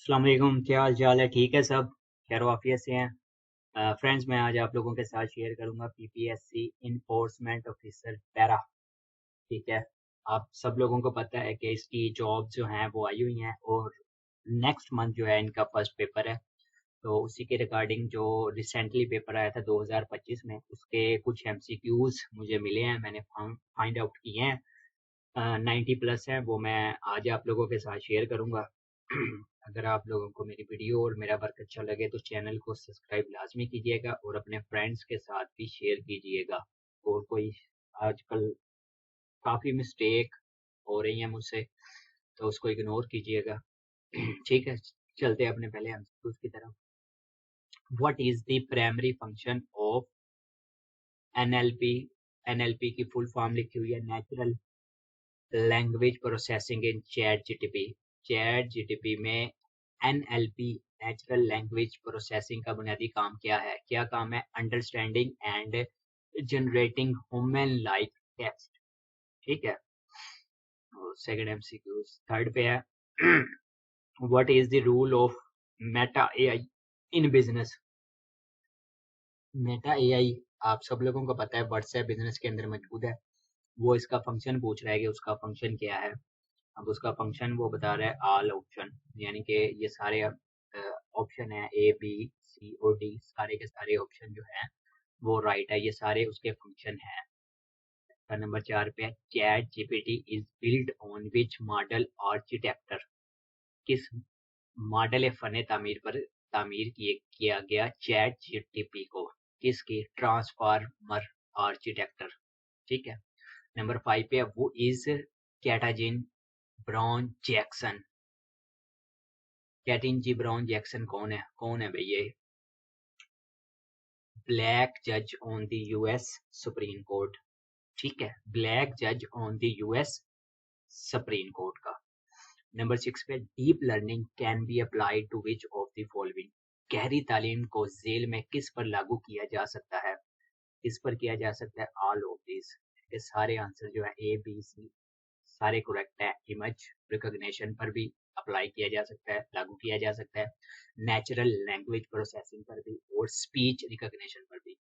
अस्सलाम वालेकुम, क्या हाल चाल है? ठीक है सब? खैर वाफियत से हैं? फ्रेंड्स, मैं आज आप लोगों के साथ शेयर करूंगा पीपीएससी इन्फोर्समेंट ऑफिसर पैरा। ठीक है। आप सब लोगों को पता है कि इसकी जॉब जो हैं वो आई हुई हैं और नेक्स्ट मंथ जो है इनका फर्स्ट पेपर है। तो उसी के रिगार्डिंग जो रिसेंटली पेपर आया था 2025 में, उसके कुछ एमसीक्यूज मुझे मिले हैं, मैंने फाइंड आउट किए हैं। 90 प्लस है, वो मैं आज आप लोगों के साथ शेयर करूंगा। अगर आप लोगों को मेरी वीडियो और मेरा वर्क अच्छा लगे तो चैनल को सब्सक्राइब लाजमी कीजिएगा और अपने फ्रेंड्स के साथ भी शेयर कीजिएगा। और कोई आजकल काफ़ी मिस्टेक हो रही हैं मुझसे, तो उसको इग्नोर कीजिएगा। ठीक है, चलते हैं अपने पहले एमसीक्यूज की तरफ। What is the primary function of NLP? NLP की फुल फॉर्म लिखी हुई है नेचुरल लैंग्वेज प्रोसेसिंग इन चैट जीटीपी। चैट जीटीपी में एनएलपी नेचुरल लैंग्वेज प्रोसेसिंग का बुनियादी काम क्या है? क्या काम है? Understanding and generating human like text. ठीक है। सेकंड एमसीक्यू थर्ड पे है। What is the rule of Meta AI in business? Meta AI आप सब लोगों को पता है व्हाट्सएप बिजनेस के अंदर मौजूद है। वो इसका फंक्शन पूछ रहा है कि उसका फंक्शन क्या है। अब उसका फंक्शन वो बता रहा है ऑल ऑप्शन, यानी कि ये सारे ऑप्शन है ए बी सी और डी, सारे के सारे ऑप्शन जो है वो राइट है, ये सारे उसके फंक्शन है। का नंबर 4 पे है ChatGPT is build on which model architecture? किस मॉडल फन तामीर पर किया गया चैट जीटीपी को? किसकी? Transformer architecture. ठीक है। नंबर 5 पे है वो is Ketanji Brown Jackson. Ketanji Brown Jackson कौन है? कौन है भैया? ब्लैक जज on the US Supreme Court. ठीक है, ब्लैक जज on the US Supreme Court का। नंबर 6 पे deep learning can be applied to which of the following? गहरी तालीम को जेल में किस पर लागू किया जा सकता है? किस पर किया जा सकता है? All of this. इसके सारे आंसर जो है ए बी सी सारे करेक्ट है। इमेज रिकॉग्निशन पर भी अप्लाई किया जा सकता है, लागू किया जा सकता है, नेचुरल लैंग्वेज प्रोसेसिंग पर भी और स्पीच रिकॉग्निशन पर भी।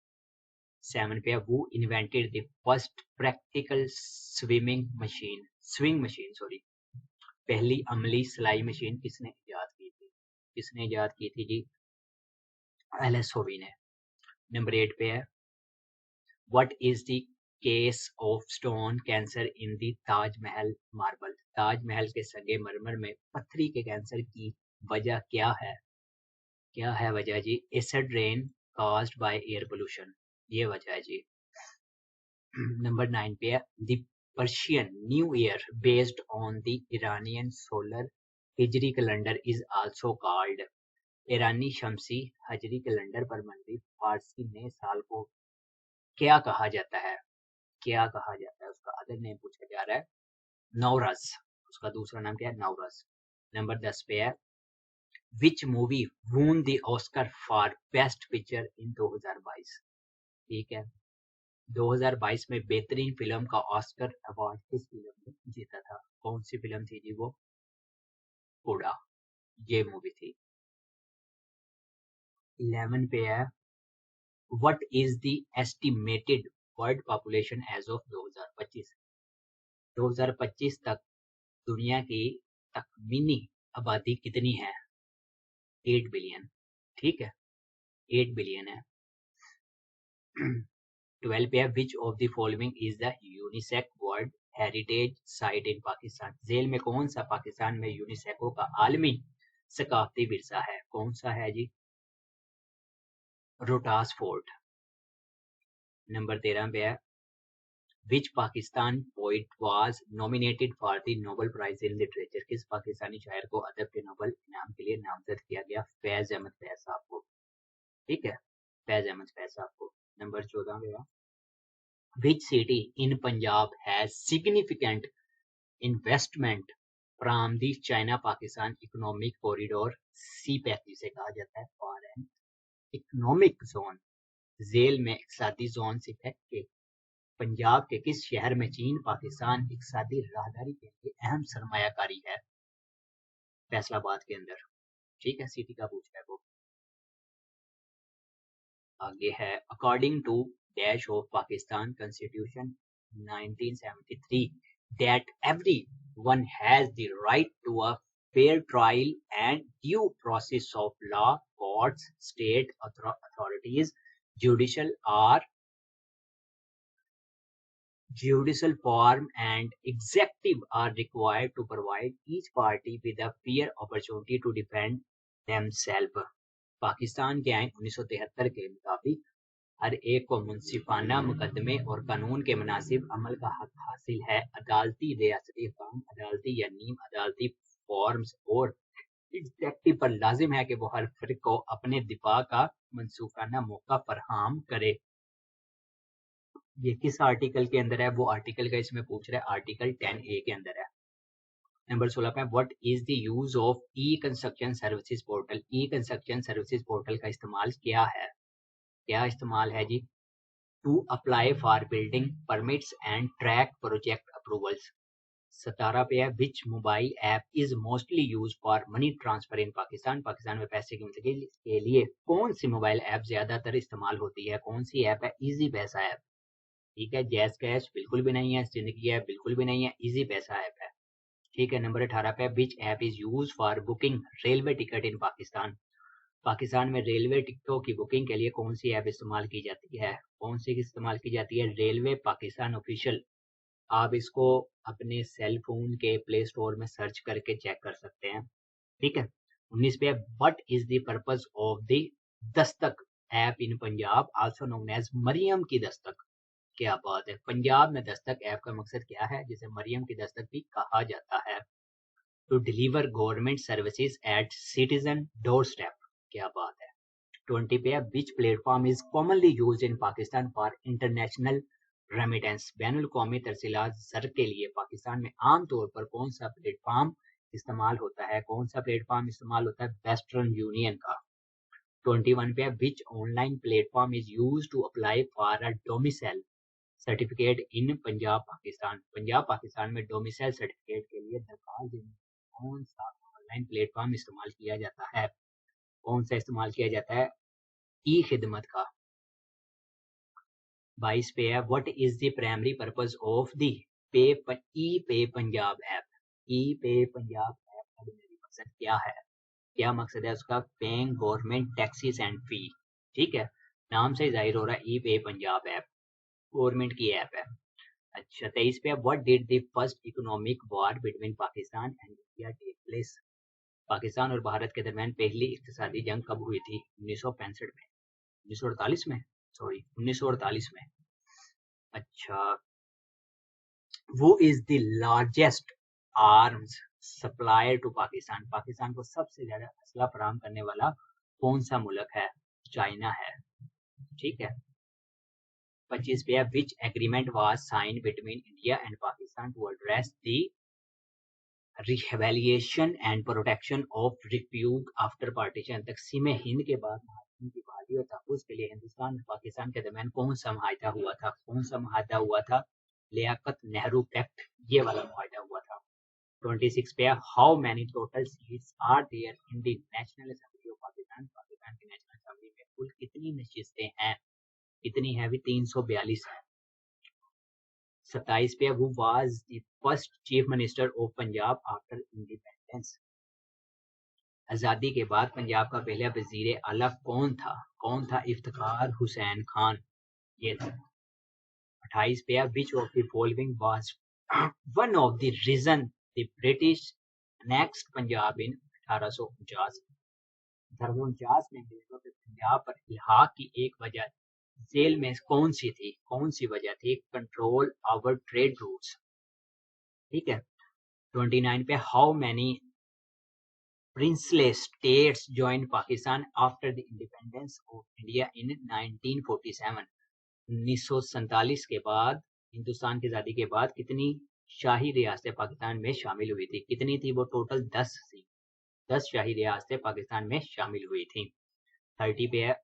7 पे वो invented the first practical swing machine sorry, पहली अमली सिलाई मशीन किसने इजाद की थी? किसने इजाद की थी जी? एलएस होवी ने। नंबर 8 पे है what is the case of stone cancer in the Taj Mahal marble? Taj Mahal के संगे मरमर में पत्थरी के कैंसर की वजह क्या है? क्या है वजह जी? Acid rain caused by air pollution, ये वजह है जी। नंबर 9 पे है the Persian new year based on the Iranian solar Hijri calendar is also called? ईरानी शमसी हजरी कैलेंडर पर मबनी फारसी नए साल को क्या कहा जाता है? क्या कहा जाता है? उसका अदर नेम पूछा जा रहा है। नवरस। उसका दूसरा नाम क्या है? नवरस। नंबर 10 पे है which movie won the Oscar for best picture in 2022? ठीक है, 2022 में बेहतरीन फिल्म का ऑस्कर अवार्ड किस फिल्म ने जीता था? कौन सी फिल्म थी जी वो? कोडा, ये मूवी थी। 11 पे है what is the estimated world population as of 2025? 2025 तक दुनिया की तकमीनी आबादी कितनी है? 8 बिलियन। ठीक है, 8 बिलियन है। 12 पे है which of the following is the UNESCO world heritage site in Pakistan? जेल में कौन सा पाकिस्तान में यूनिसेको का आलमी सकाफती विरसा है? कौन सा है जी? रोटास फोर्ट। नंबर 13 पे है which Pakistan poet was nominated for the Nobel prize in literature? किस पाकिस्तानी शायर को अदब के नोबेल इनाम के लिए नामजद किया गया? फैज अहमद फैज साहब को। ठीक है, फैज अहमद फैज साहब को। नंबर 14 पे है which city in Punjab has significant investment from the China Pakistan economic corridor? CPEC जिसे कहा जाता है, फॉरेन इकोनॉमिक जोन। जेल में इकसादी जोन से है कि पंजाब के किस शहर में चीन पाकिस्तान इकसादी राहदारी के लिए अहम सरमायाकारी है? फैसलाबाद के अंदर। ठीक है, सिटी का पूछ रहा है वो। आगे है according to dash of Pakistan constitution 1973 that everyone has the right to a fair trial and due process of law. Courts, state authorities, judicial form and executive are required to provide each party with a fair opportunity to defend themselves. Pakistan के आइन 1973 के मुताबिक हर एक को मुंसिफाना मुकदमे और कानून के मुनासिब अमल का हक हासिल है। अदालती रियासती हुकाम, अदालती या नीम अदालती फॉर्म्स और एग्जेक्टिव पर लाजिम है कि वो हर फर्क को अपने दिफा का मनसूखाना मौका फराहम करे। ये किस आर्टिकल के अंदर है? वो आर्टिकल का इसमें पूछ रहा है, आर्टिकल 10A के अंदर है। नंबर 16 पे what is the use of e construction services portal. E construction services portal का इस्तेमाल क्या है? क्या इस्तेमाल है जी? To apply for building permits and track project approvals. 17 पे है which mobile app is mostly use for money transfer in Pakistan. Pakistan में पैसे की मुंतकिली के लिए कौन सी मोबाइल ऐप ज्यादातर इस्तेमाल होती है? कौन सी ऐप है? इजी पैसा ऐप। ठीक है, जैज कैश बिल्कुल भी नहीं है, जिंदगी ऐप बिल्कुल भी नहीं है, इजी पैसा ऐप है। ठीक है, नंबर 18 पे विच app is use for booking railway ticket इन पाकिस्तान। पाकिस्तान में रेलवे टिकटों की बुकिंग के लिए कौन सी ऐप इस्तेमाल की जाती है? कौन सी इस्तेमाल की जाती है? Railway Pakistan official. आप इसको अपने सेल फोन के प्ले स्टोर में सर्च करके चेक कर सकते हैं। ठीक है, 19 पे what is the purpose of the Dastak app in Punjab also known as Maryam की दस्तक। क्या बात है, पंजाब में दस्तक ऐप का मकसद क्या है, जिसे मरियम की दस्तक भी कहा जाता है? To deliver government services at citizen doorstep. क्या बात है। 20 पे which platform is commonly used in Pakistan for international remittance. बैनुल कौमी तरसीलात ज़र के लिए पाकिस्तान में आमतौर पर कौन सा प्लेटफॉर्म इस्तेमाल होता है? कौन सा प्लेटफॉर्म इस्तेमाल होता है? वेस्टर्न यूनियन का। 21 पे which online platform is use to apply for a domicile certificate in Punjab Pakistan. Punjab Pakistan में डोमिसाइल सर्टिफिकेट के लिए दरखास्त देने कौन सा ऑनलाइन प्लेटफॉर्म इस्तेमाल किया जाता है? कौन सा इस्तेमाल किया जाता है? ई खिदमत का। 22 पे है what is the primary purpose of the e pay Punjab app. E pay Punjab app का बुनियादी मकसद क्या है? क्या मकसद है उसका? Paying government taxes and fee. ठीक है, नाम से जाहिर हो रहा है e pay Punjab app government की ऐप है। अच्छा, 23 पे what did the first economic war between Pakistan and India take place. Pakistan और भारत के दरमियान पहली इक्तिसादी जंग कब हुई थी? 1965 में, 1948 में, सॉरी 1948 में। अच्छा, वो is the largest arms supplier to Pakistan. Pakistan को सबसे ज्यादा असला फराहम करने वाला कौन सा मुल्क है? चाइना है। ठीक है, 25 पे which agreement was sign between India and Pakistan to address the rehabilitation and protection of refuge after partition. तकसीम हिंद के बाद भारत की बहाली और तहफ़्फ़ुज़ के लिए हिंदुस्तान और पाकिस्तान के दरमियान कौन सा मुआहदा हुआ था? कौन सा मुआहदा हुआ था? लियाकत नेहरू पैक्ट, ये वाला मुआहदा हुआ था। 26 पे how many total seats are there in the national assembly of Pakistan. Pakistan की नेशनल असेंबली में कुल कितनी नशिस्तें हैं? कितनी है? भी 342 है। 27 पे who was the first chief minister of Punjab after independence. आजादी के बाद पंजाब का पहला वजीर आला कौन था? कौन था? इफ्तिखार हुसैन खान, ये था। 28 पे which of the following was one of the reason the British annexed Punjab in 1849। 1849 में अंग्रेजों के पंजाब पर इल्हाक की एक वजह जेल में कौन सी थी? कौन सी वजह थी? Control over trade routes. ठीक है, 29 पे how many princely states join Pakistan after the independence of India in 1947। 1947 के बाद, हिंदुस्तान की आजादी के बाद कितनी शाही रियासतें पाकिस्तान में शामिल हुई थी? कितनी थी वो? टोटल 10 थी। 10 शाही रियासतें पाकिस्तान में शामिल हुई थी। 30 पे है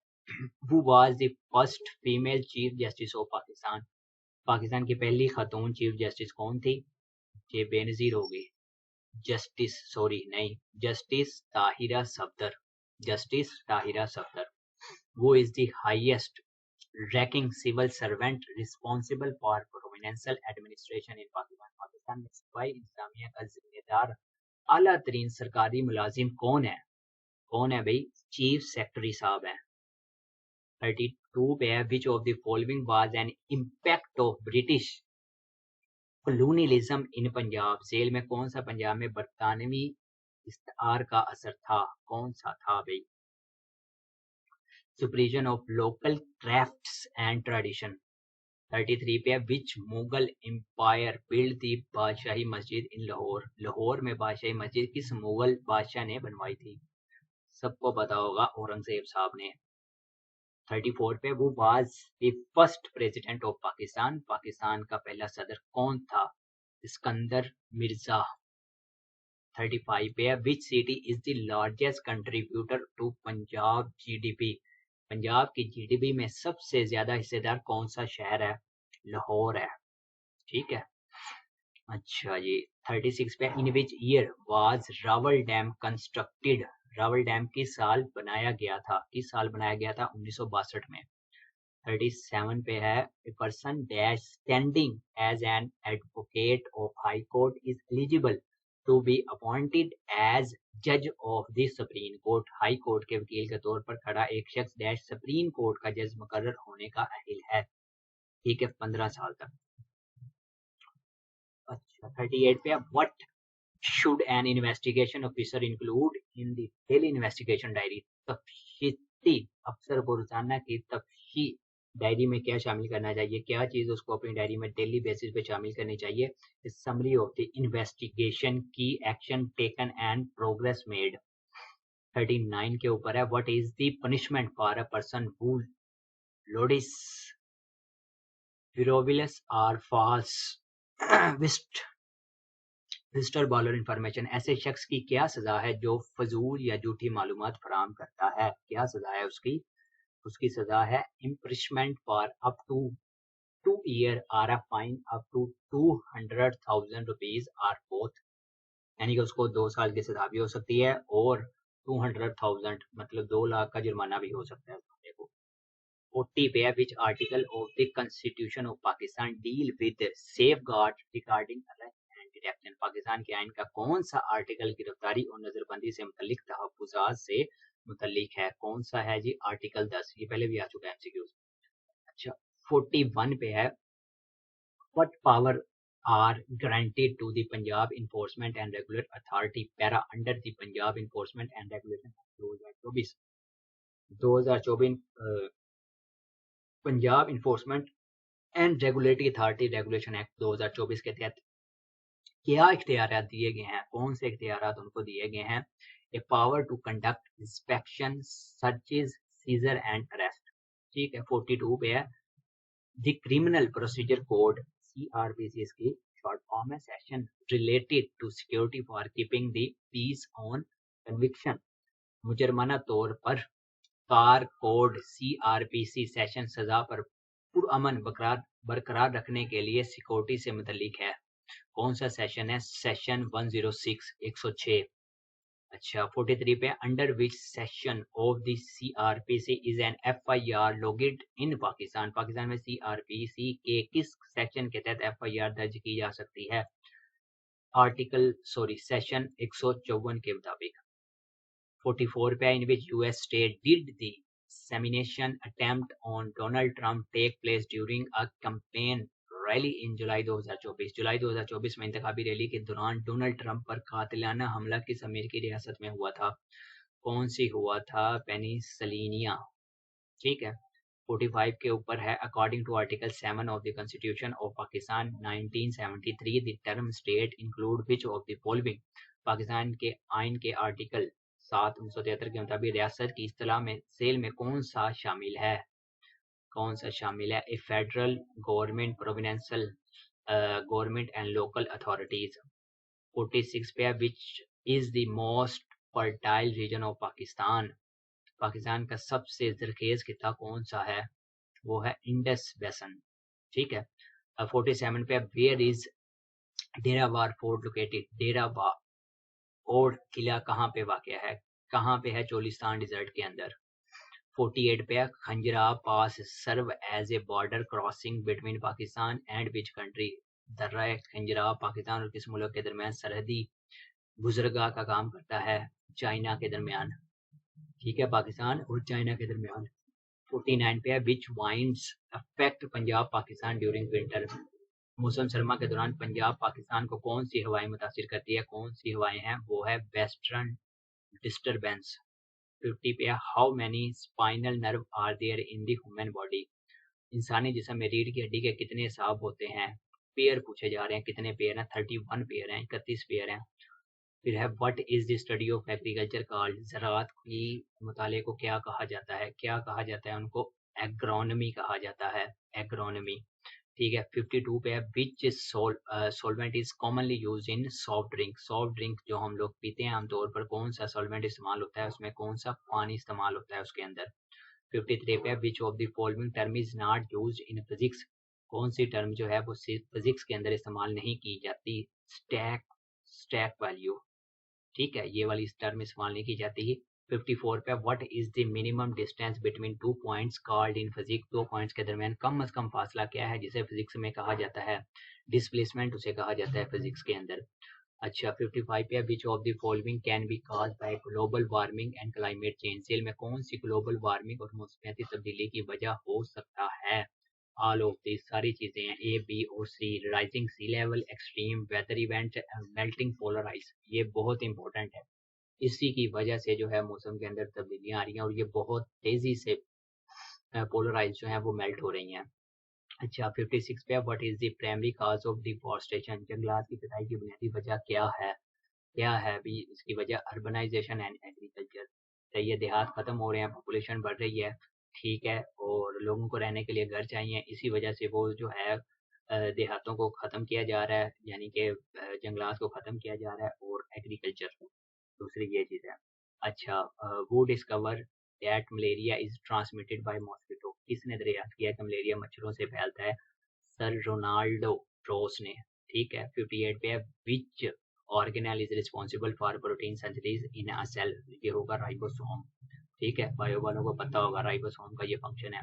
Who was the first female chief justice of Pakistan. Pakistan की पहली खातून चीफ जस्टिस कौन थी? ये बेनजीर होगी। जस्टिस सॉरी नहीं justice Tahira Safdar, justice Tahira Safdar, who is the highest ranking civil servant responsible for provincial administration in Pakistan. Pakistan में सफाई इंतजामिया का जिम्मेदार आला तरीन सरकारी मुलाजिम कौन है? कौन है भाई? चीफ सेक्रेटरी साहब है। 32 पे है, which of the following was an impact of British colonialism in Punjab? जेल में कौन सा पंजाब में बरतानवी इस्तार का असर था? कौन सा था भाई? Supervision of local crafts and tradition. 33 पे है, विच मुगल एम्पायर बिल्ड दी बादशाही मस्जिद इन लाहौर? लाहौर में बादशाही मस्जिद किस मुगल बादशाह ने बनवाई थी? सबको पता होगा, औरंगजेब साहब ने। 34 पे, वो was the first president of Pakistan? Pakistan का पहला सदर कौन था? सिकंदर मिर्जा। 35 पे है, which city is the largest contributor to Punjab GDP? Punjab की जीडीपी में सबसे ज्यादा हिस्सेदार कौन सा शहर है? लाहौर है। ठीक है, अच्छा जी। 36 पे, in which year was Rawal dam constructed? Rawal dam किस साल बनाया गया था? किस साल बनाया गया था? 1962 में। 37 पे है, a person dash standing as an advocate of high court is eligible to be appointed as जज of the Supreme Court? High court के वकील के तौर पर खड़ा एक शख्स डैश सुप्रीम कोर्ट का जज मुकर्रर होने का अहल है। ठीक है, 15 साल तक। अच्छा, 38 पे, what should an investigation officer include in the daily investigation diary? तफ्तीशी अफसर को रोजाना की तफ्तीशी डायरी में क्या शामिल करना चाहिए? क्या चीज उसको अपनी डायरी में डेली बेसिस पे शामिल करनी चाहिए? Summary of the investigation, key action taken and progress made. 39 के ऊपर है, what is the punishment for a person who lodges frivolous or false visitor bowler information? ऐसे शख्स की क्या सजा है जो फजूल या झूठी मालूमात फराहम करता है? क्या सजा है उसकी? उसकी सजा है imprisonment for up to 2 year और a fine up to 200,000 rupees or both. यानी कि उसको 2 साल की सजा भी हो सकती है और 200,000 मतलब 2 लाख का जुर्माना भी हो सकता है उस बंदे को। 40 पे, which article of the constitution of Pakistan deal with safeguard regarding arrest and detention? Pakistan के आइन का कौन सा आर्टिकल गिरफ्तारी और नजरबंदी से मुतल्लिक तहफ्फुजात से मुतल्लिक है? कौन सा है जी? आर्टिकल 10। ये पहले भी आ चुका है एमसीक्यूज। अच्छा, 41 पे है, what power are granted to the Punjab Enforcement and Regulatory Authority para under the Punjab Enforcement and Regulation Act 2024? 2024 Punjab enforcement and regulatory authority regulation act 2024 के तहत क्या इख्तियारात दिए गए हैं? कौन से इख्तियारात उनको दिए गए हैं? A power to conduct inspection, searches, seizure and arrest. ठीक है, 42 पे है, the criminal procedure code CRPC इसकी शॉर्ट फॉर्म है, section related to security for keeping the peace on conviction. मुजरमाना तौर पर कार कोड CRPC सेशन सजा पर पुरअमन बरकरार रखने के लिए सिक्योरिटी से मुतल्लिक है। कौन सा सेशन है? सेशन 106 106। अच्छा, 43 पे, under which section of the CRPC is an FIR लॉगिड इन पाकिस्तान? पाकिस्तान में CRPC के किस सेक्शन के तहत FIR दर्ज की जा सकती है? सेशन 154 के मुताबिक। 44 पे, in which US state did the assassination attempt on Donald Trump take place during a campaign rally in July 2024? जुलाई 2024 में इंतखाबी रैली के दौरान डोनाल्ड ट्रंप पर कातिलाना हमला किस अमेरिकी रियासत में हुआ था? कौन सी हुआ था? पेनिसिलिनिया। ठीक है, 45 के ऊपर है, according to article 7 of the constitution of Pakistan 1973 the term state include which of the following? Pakistan के आइन के आर्टिकल 7 1973 के मुताबिक रियासत की इस्तिलाह में सेल में कौन सा शामिल है? कौन सा शामिल है? A federal government, providential government and local authorities. 46 पे, which is the most fertile region of Pakistan? Pakistan का सबसे जरखेज खिता कौन सा है? वो है इंडस बेसन। ठीक है, 47 पे, वेयर इज डेरावार फोर्ट लोकेटेड? और किला कहाँ पे वाक़या है, कहाँ पे है, चोलिस्तान डिजर्ट के अंदर। 48 पे Khunjerab pass serve as a border crossing between Pakistan and which country. दर्रा खंजरा पाकिस्तान और किस मुल्क के दरमियान सरहदी गुजरगाह का काम करता है, चाइना के दरमियान। ठीक है, पाकिस्तान और चाइना के दरमियान। 49 पे है which winds affect Punjab Pakistan during winter. मौसम सरमा के दौरान पंजाब पाकिस्तान को कौन सी हवाएं मुतासिर करती है, कौन सी हवाएं हैं, वो है वेस्टर्न डिस्टर्बेंस। 50 पे how many spinal nerve are there in the human body. इंसानी जिस्म में रीढ़ की हड्डी के कितने हिसाब होते हैं, पेयर पूछे जा रहे हैं, कितने पेयर हैं, 31 पेयर हैं, 31 पेयर हैं। फिर है what is the study of agriculture called. ज़राअत की मुताले को क्या कहा जाता है, क्या कहा जाता है उनको, एग्रोनमी कहा जाता है, एग्रोनमी। ठीक है, 52 पे है which solvent is commonly use in soft drink. Soft drink जो हम लोग पीते हैं आमतौर पर, कौन सा सॉल्वेंट इस्तेमाल होता है उसमें, कौन सा पानी इस्तेमाल होता है उसके अंदर। 53 पे which of the following term is not used in physics. कौन सी टर्म जो है वो फिजिक्स के अंदर इस्तेमाल नहीं की जाती, स्टैक स्टैक वैल्यू। ठीक है, ये वाली टर्म इस्तेमाल नहीं की जाती। 54 पे what is the minimum distance between 2 points called in physics. दो पॉइंट्स के दरमियान कम से कम फासला क्या है जिसे फिजिक्स में कहा जाता है, डिस्प्लेसमेंट उसे कहा जाता है फिजिक्स के अंदर। अच्छा, 55 पे which of the following can be caused by global warming and climate change. Cell में कौन सी ग्लोबल वार्मिंग और मौसमियाती तब्दीली की वजह हो सकता है। ऑल ऑफ दिस सारी चीजें हैं, ए बी और C. Rising sea level, extreme weather event, melting polar ice, ये बहुत इंपॉर्टेंट है। इसी की वजह से जो है मौसम के अंदर तब्दीलियां आ रही हैं और ये बहुत तेजी से पोलर आइस जो है वो मेल्ट हो रही हैं। अच्छा, 56 पे what is the primary cause of deforestation. जंगलात की कटाई की बुनियादी वजह क्या है, क्या है भी इसकी वजह, अर्बनाइजेशन एंड एग्रीकल्चर। तो ये देहात खत्म हो रहे हैं, पॉपुलेशन बढ़ रही है, ठीक है, और लोगों को रहने के लिए घर चाहिए, इसी वजह से वो जो है देहातों को ख़त्म किया जा रहा है, यानी कि जंगलात को ख़त्म किया जा रहा है, और एग्रीकल्चर दूसरी ये चीज़ है। अच्छा, वो discover that malaria is transmitted by mosquito. किसने दरियाफ्त किया कि मलेरिया मच्छरों से फैलता है, सर रोनाल्डो रोस ने। ठीक है, 58 पे है which organelle is responsible for protein synthesis in a cell. ये होगा राइबोसोम। ठीक है, बायो वालों को पता होगा राइबोसोम का ये फंक्शन है।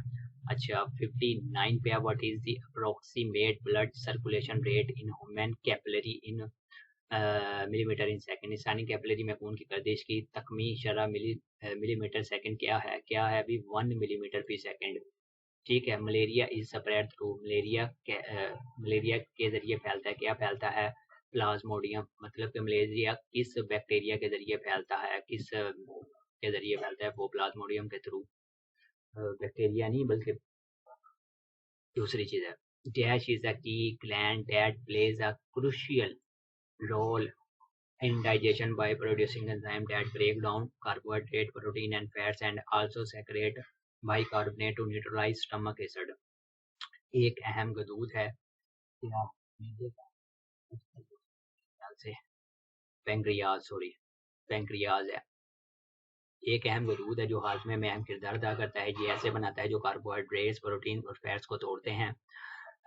अच्छा, 59 पे है what is the approximate blood circulation rate in human capillary in millimetre in second. इंसानी कैपिलरी में खून की गर्दिश की तकमी शरह मिलीमीटर सेकंड क्या है अभी, 1 मिलीमीटर फी सेकंड। ठीक है, malaria is spread through. Malaria के जरिए फैलता है, क्या फैलता है, प्लाज्मोडियम। मतलब कि मलेरिया किस बैक्टीरिया के जरिए फैलता है, किस के जरिए फैलता है, वो प्लाज्मोडियम के थ्रू। बैक्टीरिया नहीं बल्कि दूसरी चीज है। Dash is a key gland that plays a crucial role in digestion by producing enzyme that break down carbohydrate, protein and fats and also secrete bicarbonate to neutralize stomach acid। एक अहम गदूद है या media का ख्याल से pancreas, sorry pancreas है। एक अहम गदूद है जो हाजमे में अहम किरदार अदा करता है। ये ऐसे बनाता है जो कार्बोहाइड्रेट्स, प्रोटीन और फैट्स को तोड़ते हैं।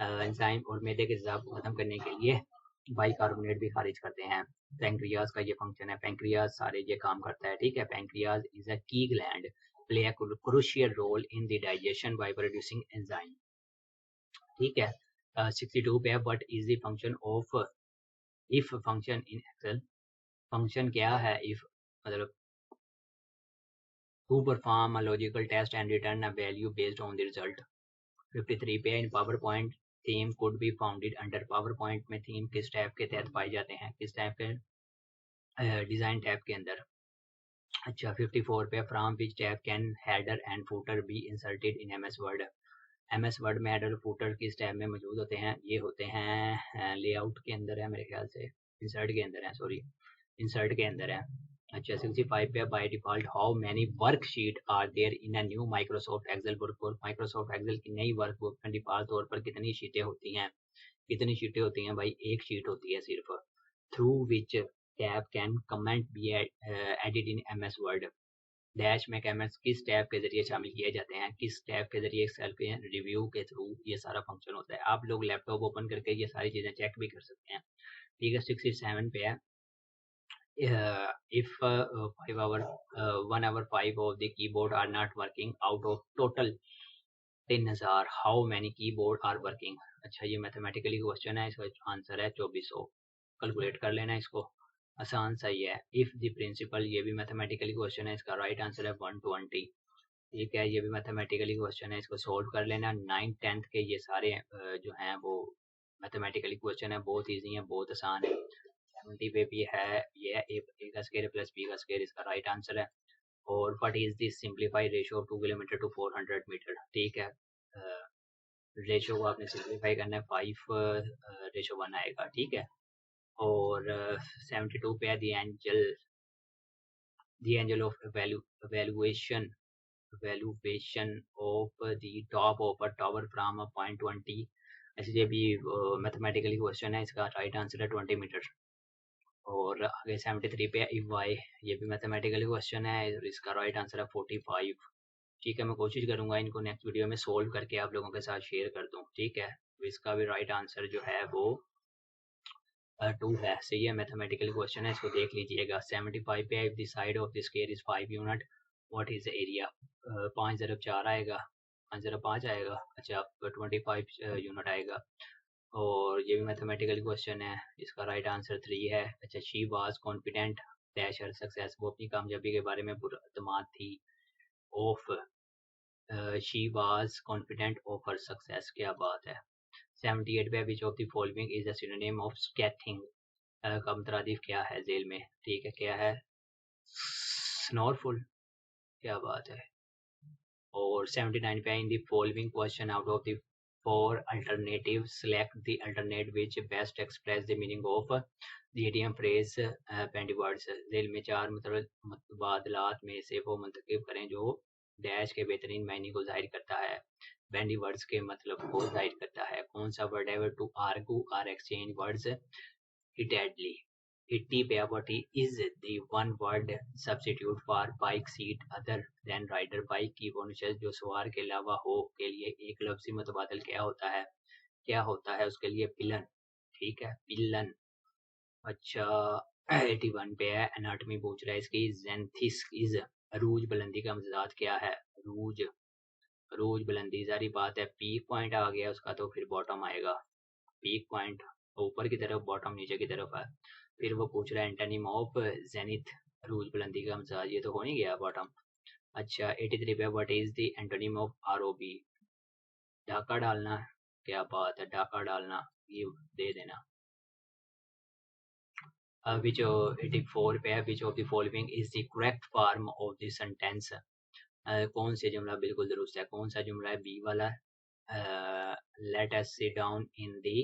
एंजाइम और मैदे के तेजाब को खत्म करने के लिए बाइकार्बोनेट भी खारिज करते हैं। पेंक्रियाज का ये फंक्शन है, पेंक्रियाज सारे ये काम करता है। ठीक है, pancreas is a key gland play a crucial role in the digestion by producing enzyme. ठीक है, 62 पे what is the function of if function in Excel. Function क्या है इफ, मतलब to perform a logical test and return a value based on the result. 53 पे in PowerPoint theme could be founded under. PowerPoint में theme किस tab के तहत पाए जाते हैं, किस टैब के, डिज़ाइन टैब के अंदर। अच्छा, 54 पे from which tab can header and footer be inserted in M S Word. M S Word में हेडर फूटर किस टैब में मौजूद होते हैं, ये होते हैं लेआउट के अंदर है मेरे ख्याल से, इंसर्ट के अंदर है, सॉरी इंसर्ट के अंदर है। अच्छा, 65 पे by default how many worksheet are there in a new Microsoft Excel workbook. Microsoft Excel की नई वर्कबुक में डिफॉल्ट तौर पर कितनी शीटें होती हैं, कितनी शीटें होती हैं भाई, एक शीट होती है सिर्फ। Through which tab can comment be edit in M S Word. Dash में कमेंट्स किस टैब के जरिए शामिल किए जाते हैं, किस टैब के जरिए, एक्सेल के रिव्यू के थ्रू ये सारा फंक्शन होता है। आप लोग लैपटॉप ओपन करके ये सारी चीज़ें चेक भी कर सकते हैं। ठीक है, 67 पे है if 1 hour 5 of the keyboard are not working out of total 3000, how many keyboard are working? अच्छा, ये मैथमेटिकली क्वेश्चन है, इसका आंसर है 2400। कैलकुलेट कर लेना इसको, आसान सा ही है। इफ द प्रिंसिपल, ये भी मैथमेटिकली क्वेश्चन है, इसका राइट आंसर है 120। ठीक है, ये भी मैथमेटिकली क्वेश्चन है, इसको सोल्व कर लेना। 9th 10th के ये सारे जो हैं वो मैथमेटिकली क्वेश्चन है, बहुत ईजी है, बहुत आसान है। 70 पे भी है, ये है a का स्क्वायर प्लस b का स्क्वायर, इसका राइट आंसर है। और what is the simplified ratio of 2 kilometre to 400 metre? ठीक है, रेशियो को आपने सिंपलीफाई करना है, 5:1 आएगा। ठीक है, और 72 पे है the angel of valuation of the top of a tower from a point 20। ऐसे ये भी मैथमेटिकली क्वेश्चन है, इसका राइट आंसर है 20 मीटर। और आगे 73 पे इफ वाई, ये भी मैथमेटिकली क्वेश्चन है, इसका राइट आंसर है 45। ठीक है, मैं कोशिश करूंगा इनको नेक्स्ट वीडियो में सोल्व करके आप लोगों के साथ शेयर कर दूं। ठीक है, तो इसका भी राइट आंसर जो है वो 2 है। सही है, मैथमेटिकल क्वेश्चन है, इसको देख लीजिएगा। 75 पे if the side of the square is 5 unit, what is the area? 5 × 4 आएगा, 5 आएगा। अच्छा, 25 यूनिट आएगा। और ये भी मैथमेटिकल क्वेश्चन है, इसका राइट आंसर 3 है। अच्छा, she was confident dash her success, वो अपनी कामयाबी के बारे में पुरअतमाद थी। Of she was confident of her success, क्या बात है। 78 पे which of the following is the synonym of scathing, का मुतरादिफ क्या है जेल में? ठीक है, क्या है? स्नोरफुल, क्या बात है। और 79 पे in the following question out of the 4 alternative select the alternate which best express the meaning of the idiom phrase pandy words. जेल में 4 मुतबादलात में से वो मुंतखब करें जो डैश के बेहतरीन मायने को जाहिर करता है, बैंडी वर्ड्स के मतलब को जाहिर करता है। कौन सा वर्ड है? To argue or exchange words heatedly, hitty beavati is the one word substitute for bike seat other than rider। Bike की वो नशस्त जो सवार के अलावा हो के लिए एक लफ्जी मुतबादल क्या होता है? क्या होता है उसके लिए? पिलन। ठीक है, पिलन। अच्छा, 81 पे है, एनाटॉमी पूछ रहा है इसकी। ज़ेंथिस इज, अरूज बुलंदी का मजाद क्या है? अरूज, अरूज बुलंदी, सारी बात है। पीक पॉइंट आ गया उसका तो फिर बॉटम आएगा। पीक पॉइंट ऊपर की तरफ, बॉटम नीचे की तरफ है। फिर वो पूछ रहा है एंटोनिम ऑफ जेनिथ, अरूज बुलंदी का मजाज, ये तो हो नहीं गया बॉटम। अच्छा, 83 पे what is the antonym of ROB? डाका डालना, क्या बात है, डाका डालना, ये दे देना। which 84 पे है, which of the following is the correct form of the sentence? कौन से जुमला बिल्कुल दुरुस्त है? कौन सा जुमला है? बी वाला। let us sit down in the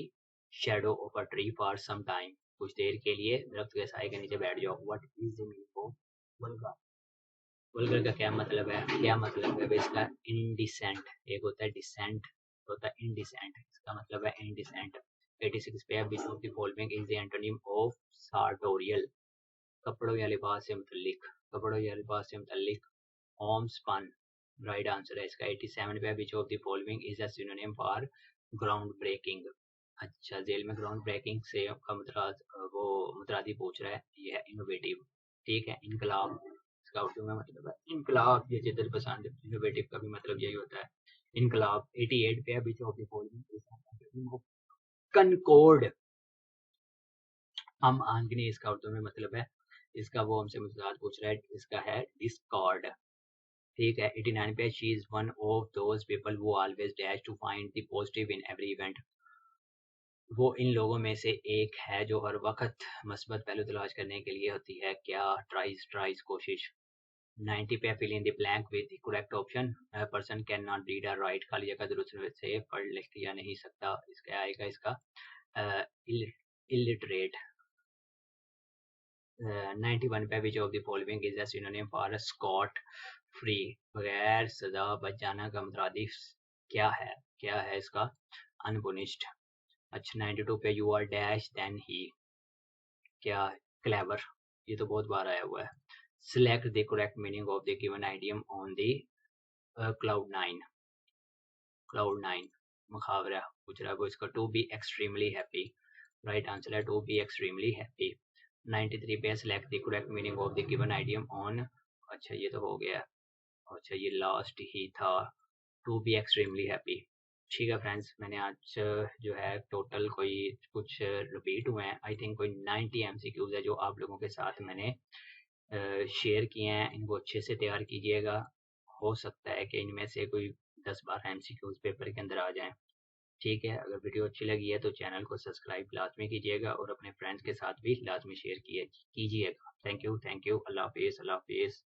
shadow of a tree for some time, कुछ देर के लिए दरख्त के साए के नीचे बैठ जाओ। what is the meaning of vulgar? Vulgar का क्या मतलब है? क्या मतलब है इसका? indecent, एक होता है डिसेंट, होता है indecent, इसका मतलब है indecent। 86 पे which of the following is the antonym of sartorial? कपड़ों या लिबास से मुतल्लिक, कपड़ों या लिबास से मुतल्लिक homespun, राइट आंसर है इसका। 87 पे which of the following is a synonym for ground breaking? अच्छा, जेल में ग्राउंड ब्रेकिंग से का वो मुतरादी पूछ रहा है, ये है इनोवेटिव। ठीक है, इनकलाब, इसका उर्दू में मतलब है इनकलाब, ये जिद्दत पसंद। इनोवेटिव का भी मतलब यही होता है, इनकलाब। 88 पे which of the following is an antonym of concord? हम आंगनी, इसका उर्दू में मतलब है, इसका वो हमसे मुतराद पूछ रहा है, इसका है डिस्कॉर्ड। ठीक है, 89 पे she is one of those people who always dash to find the positive in every event. वो इन लोगों में से एक है जो हर वक्त मस्बत पहलू तलाश करने के लिए होती है, क्या? ट्राइज, कोशिश। 90 पे fill in the blank with the correct option. Person can not read or write, खाली जगह दुरुस्त से पढ़ लिख या नहीं सकता, इसका आएगा इसका इलिटरेट। 91 पे which of the following is a synonym for scot free, बगैर सजा बच जाना का मुतरादिफ क्या है? क्या है इसका? अनपुनिश्ड। अच्छा, 92 पे you are dash then he, क्या? क्लेवर, ये तो बहुत बार आया हुआ है। Select the correct meaning of the given idiom on the cloud nine, cloud nine मुहावरा पूछ रहा है वो इसका। To be extremely happy, right answer है टू बी एक्सट्रीमली हैप्पी। 93 पे select the correct meaning of the given idiom on. अच्छा ये तो हो गया। अच्छा ये लास्ट ही था, टू बी एक्सट्रीमली हैप्पी। ठीक है फ्रेंड्स, मैंने आज जो है टोटल कोई कुछ रिपीट हुए हैं, आई थिंक कोई 90 एमसीक्यूज है जो आप लोगों के साथ मैंने शेयर किए हैं। इनको अच्छे से तैयार कीजिएगा, हो सकता है कि इनमें से कोई 10-12 एमसीक्यूज पेपर के अंदर आ जाएं। ठीक है, अगर वीडियो अच्छी लगी है तो चैनल को सब्सक्राइब लाजमी कीजिएगा और अपने फ्रेंड्स के साथ भी लाजमी शेयर कीजिएगा। थैंक यू, अल्लाह हाफिज़, अल्लाह हाफिज़।